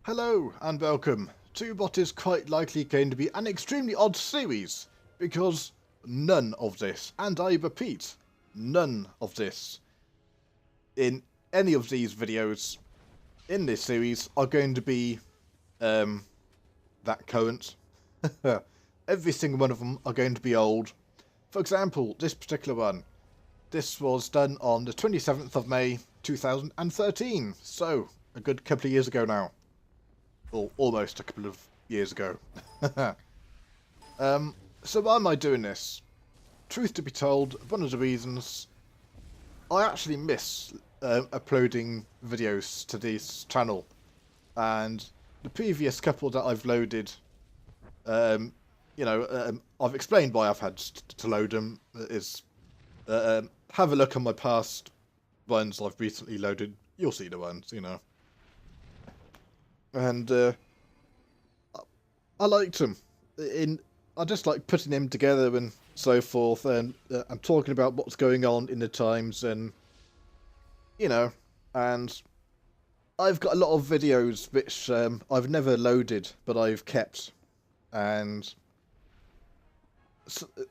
Hello and welcome to what is quite likely going to be an extremely odd series, because none of this, and I repeat, none of this, in any of these videos in this series are going to be that current. Every single one of them are going to be old. For example, this particular one, this was done on the 27th of May 2013, so a good couple of years ago now. Or almost a couple of years ago. So why am I doing this? Truth to be told, one of the reasons I actually miss uploading videos to this channel, and the previous couple that I've loaded, I've explained why I've had to load them. Is have a look on my past ones I've recently loaded. You'll see the ones, and I liked them. I just like putting them together and so forth, and I'm talking about what's going on in the times, and and I've got a lot of videos which I've never loaded but I've kept, and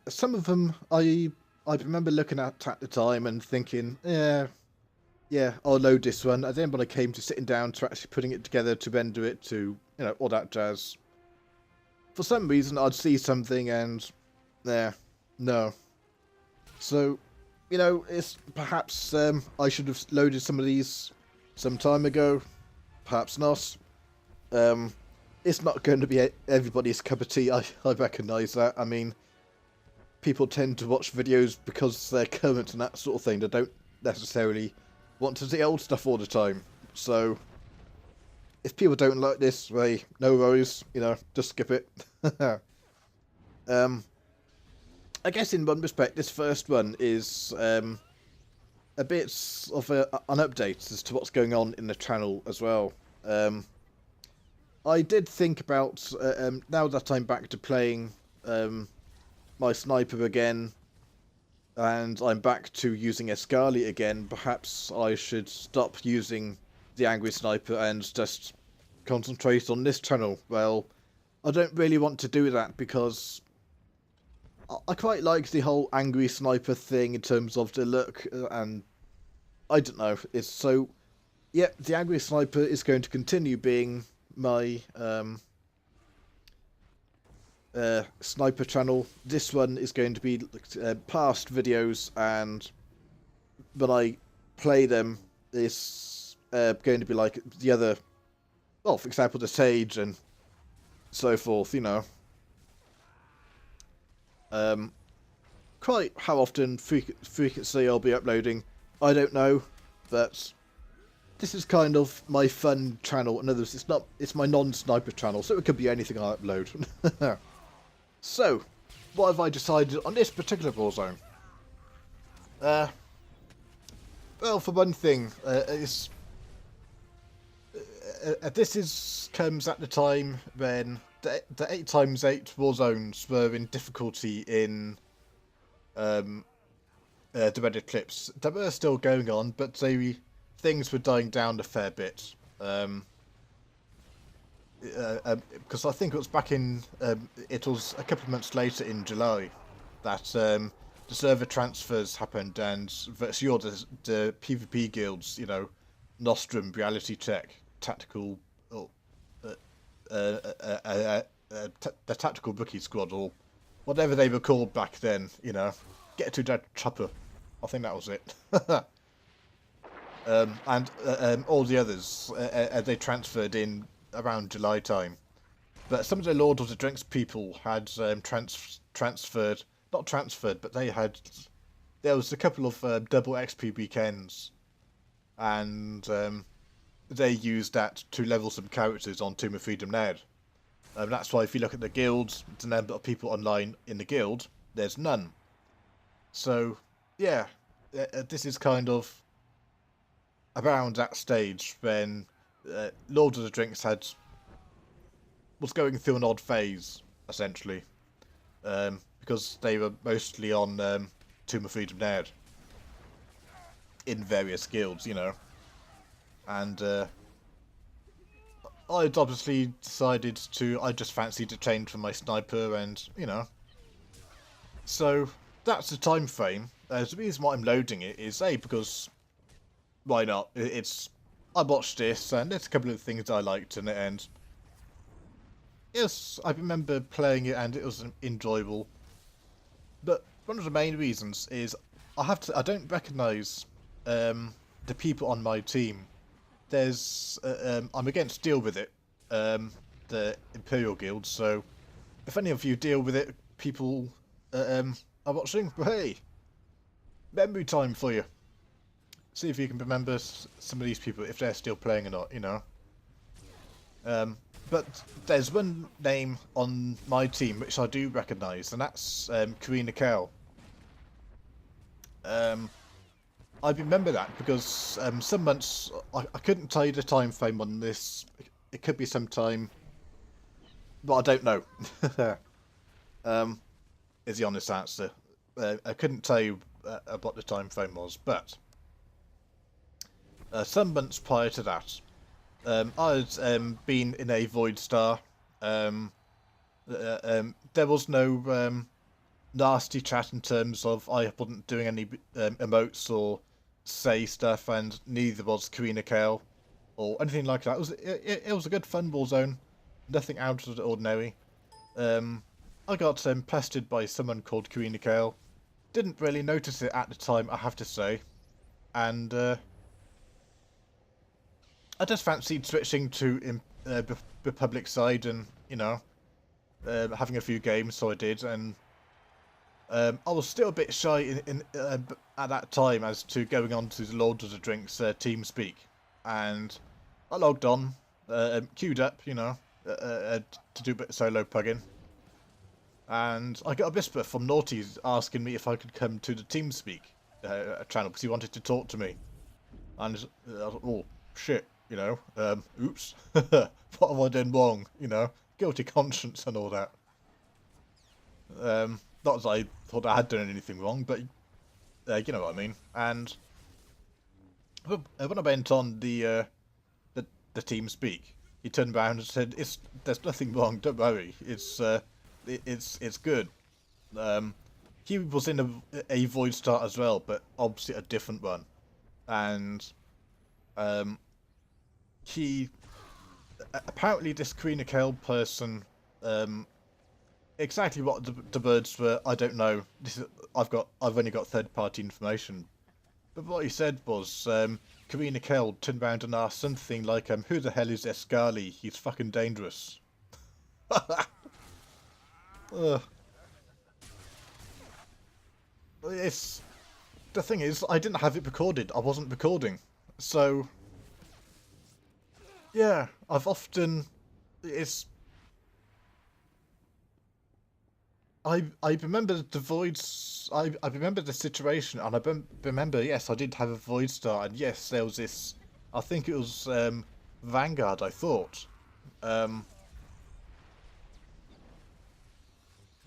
some of them I remember looking at the time and thinking, yeah, I'll load this one. And then when I came to sitting down to actually putting it together, to render it, to, all that jazz, for some reason I'd see something and, no. So, it's perhaps I should have loaded some of these some time ago. Perhaps not. It's not going to be everybody's cup of tea. I recognise that. I mean, people tend to watch videos because they're current and that sort of thing. They don't necessarily want to see old stuff all the time. So if people don't like this, hey, no worries, just skip it. I guess in one respect this first one is a bit of an update as to what's going on in the channel as well. I did think about, now that I'm back to playing my sniper again, and I'm back to using Escarli again, perhaps I should stop using the Angry Sniper and just concentrate on this channel. Well, I don't really want to do that because I quite like the whole Angry Sniper thing in terms of the look, and I don't know, it's so... Yeah, the Angry Sniper is going to continue being my sniper channel. This one is going to be past videos, and when I play them, it's going to be like the other, well, for example, the Sage and so forth, Quite how often frequency I'll be uploading, I don't know, but this is kind of my fun channel. In other words, it's my non-sniper channel, so it could be anything I upload. So, what have I decided on this particular war zone? Well, for one thing, this comes at the time when the 8x8 war zones were in difficulty in the Red Eclipse. They were still going on, but things were dying down a fair bit. Because I think it was back in, it was a couple of months later in July that the server transfers happened, and virtually all the PvP guilds, Nostrum, Reality Check, Tactical, the Tactical Rookie Squad, or whatever they were called back then, Get to that chopper. I think that was it. And all the others, they transferred in around July time. But some of the Lord of the Drinks people had transferred, not transferred, but there was a couple of double XP weekends, and they used that to level some characters on Tomb of Freedom Ned. That's why if you look at the guilds, the number of people online in the guild, there's none. So, yeah, this is kind of around that stage when Lord of the Drinks was going through an odd phase, essentially, because they were mostly on Tomb of Freedom Ned in various guilds, and I'd obviously decided to, I just fancied to change from my sniper and, you know. So, that's the time frame. The reason why I'm loading it is, A, because, why not? I watched this, and there's a couple of things I liked in it, and yes, I remember playing it, and it was enjoyable. But one of the main reasons is, I don't recognise the people on my team. I'm against deal with it, the Imperial Guild, so if any of you deal with it, people are watching, hey, memory time for you. See if you can remember some of these people, if they're still playing or not, you know. But there's one name on my team which I do recognise, and that's Karina Kell. I remember that because some months I couldn't tell you the time frame on this. It could be some time, but I don't know. Is the honest answer. I couldn't tell you what the time frame was, but some months prior to that, I had been in a Void Star. There was no nasty chat in terms of I wasn't doing any emotes or say stuff, and neither was Karina Kale or anything like that. It was a good fun war zone, nothing out of the ordinary. I got pestered by someone called Karina Kale. Didn't really notice it at the time, I have to say, and I just fancied switching to the public side and, you know, having a few games, so I did, and I was still a bit shy at that time as to going on to the Lord of the Drinks TeamSpeak, and I logged on, queued up, you know, to do a bit of solo plugging, and I got a whisper from Naughty asking me if I could come to the TeamSpeak channel because he wanted to talk to me, and I was like, oh shit, you know, oops, what have I done wrong, you know, guilty conscience and all that. Not as I thought I had done anything wrong, but you know what I mean. And when I went on the TeamSpeak, he turned around and said, "There's nothing wrong. Don't worry. It's good." He was in a Void Start as well, but obviously a different one, and he apparently this Karina Kale person. Exactly what the birds were, I don't know. I've only got third-party information. But what he said was, Karina Kell turned around and asked something like, who the hell is Escarli? He's fucking dangerous. It's the thing is, I didn't have it recorded. I wasn't recording, so yeah, it's. I remember the voids. I remember the situation, and I remember. Yes, I did have a void star, and yes, there was this. I think it was Vanguard. I thought,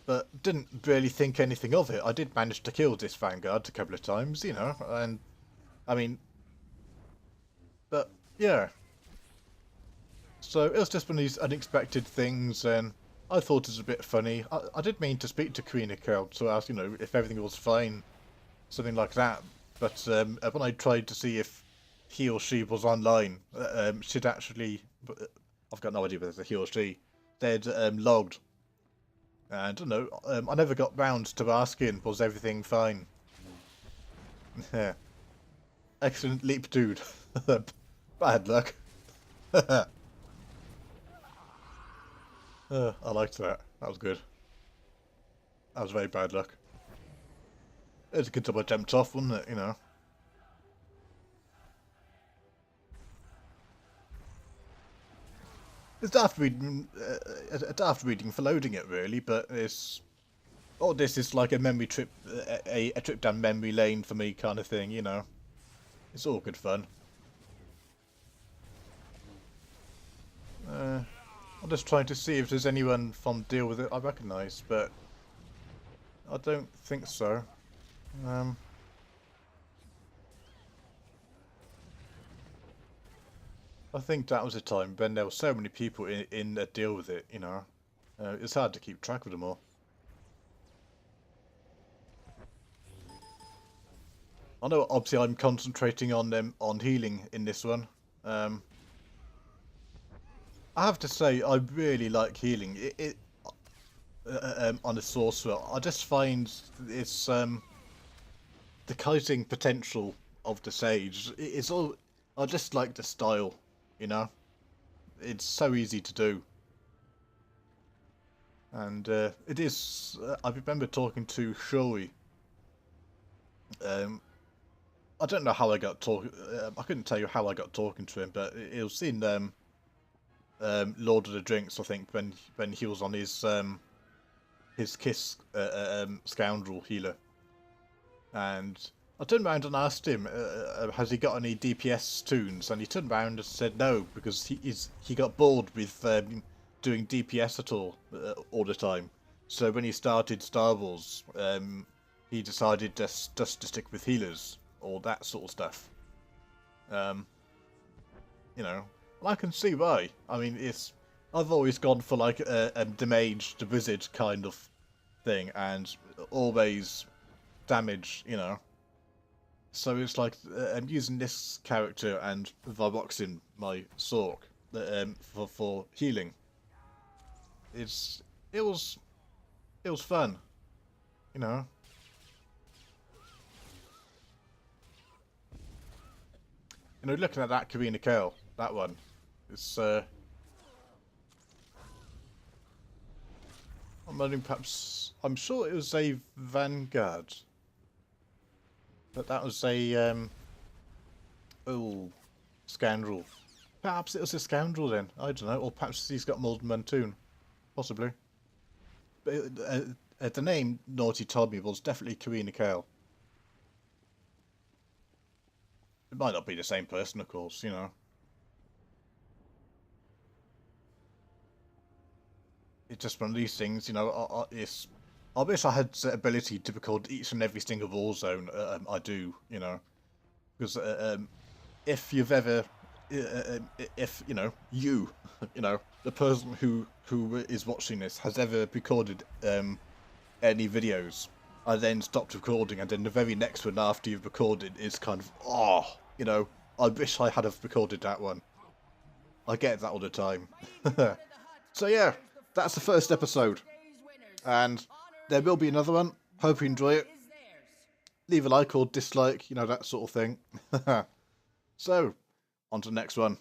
but didn't really think anything of it. I did manage to kill this Vanguard a couple of times, you know, and I mean, but yeah. So it was just one of these unexpected things, and I thought it was a bit funny. I did mean to speak to Karina Kell to ask, you know, if everything was fine, something like that. But when I tried to see if he or she was online, she'd actually, I've got no idea whether it's a he or she, they'd logged. And I don't know, I never got round to asking, was everything fine? Yeah. Excellent leap, dude. Bad luck. I liked that. That was good. That was very bad luck. It was a good job I jumped off, wasn't it? You know. It's daft reading, a daft reading for loading it, really, but it's. Oh, this is like a memory trip, a trip down memory lane for me, kind of thing. You know. It's all good fun. I'm just trying to see if there's anyone from Deal With It I recognise, but I don't think so. I think that was a time when there were so many people in that deal with it, you know. It's hard to keep track of them all. I know obviously I'm concentrating on healing in this one. I have to say I really like healing. On a sorcerer, I just find it's the kiting potential of the sage. It's all. I just like the style, you know. It's so easy to do, and it is. I remember talking to Shoei. Um, I don't know how I got talking. I couldn't tell you how I got talking to him, but it was in Lord of the Drinks, I think, when he was on his Kiss Scoundrel healer, and I turned around and asked him, has he got any DPS tunes? And he turned around and said no, because he got bored with doing DPS at all the time. So when he started Star Wars, he decided just to stick with healers, or that sort of stuff. You know, and I can see why. I mean, I've always gone for like a damage the wizard kind of thing, and always damage, you know. So it's like I'm using this character and Viboxing my Sork for healing. It was fun, you know. You know, looking at that Karina Kale, that one, it's I'm wondering, perhaps I'm sure it was a Vanguard. But that was a oh, scoundrel. Perhaps it was a scoundrel then. I don't know. Or perhaps he's got Molten Mantoon. Possibly. But the name Naughty told me was definitely Karina Kale. It might not be the same person, of course, you know. It's just one of these things, you know. I wish I had the ability to record each and every single war zone. I do, you know, because if you've ever, if you know, you know, the person who is watching this has ever recorded any videos, I then stopped recording, and then the very next one after you've recorded is kind of, oh, you know, I wish I had have recorded that one. I get that all the time. So yeah, that's the first episode. And there will be another one. Hope you enjoy it. Leave a like or dislike, you know, that sort of thing. So, on to the next one.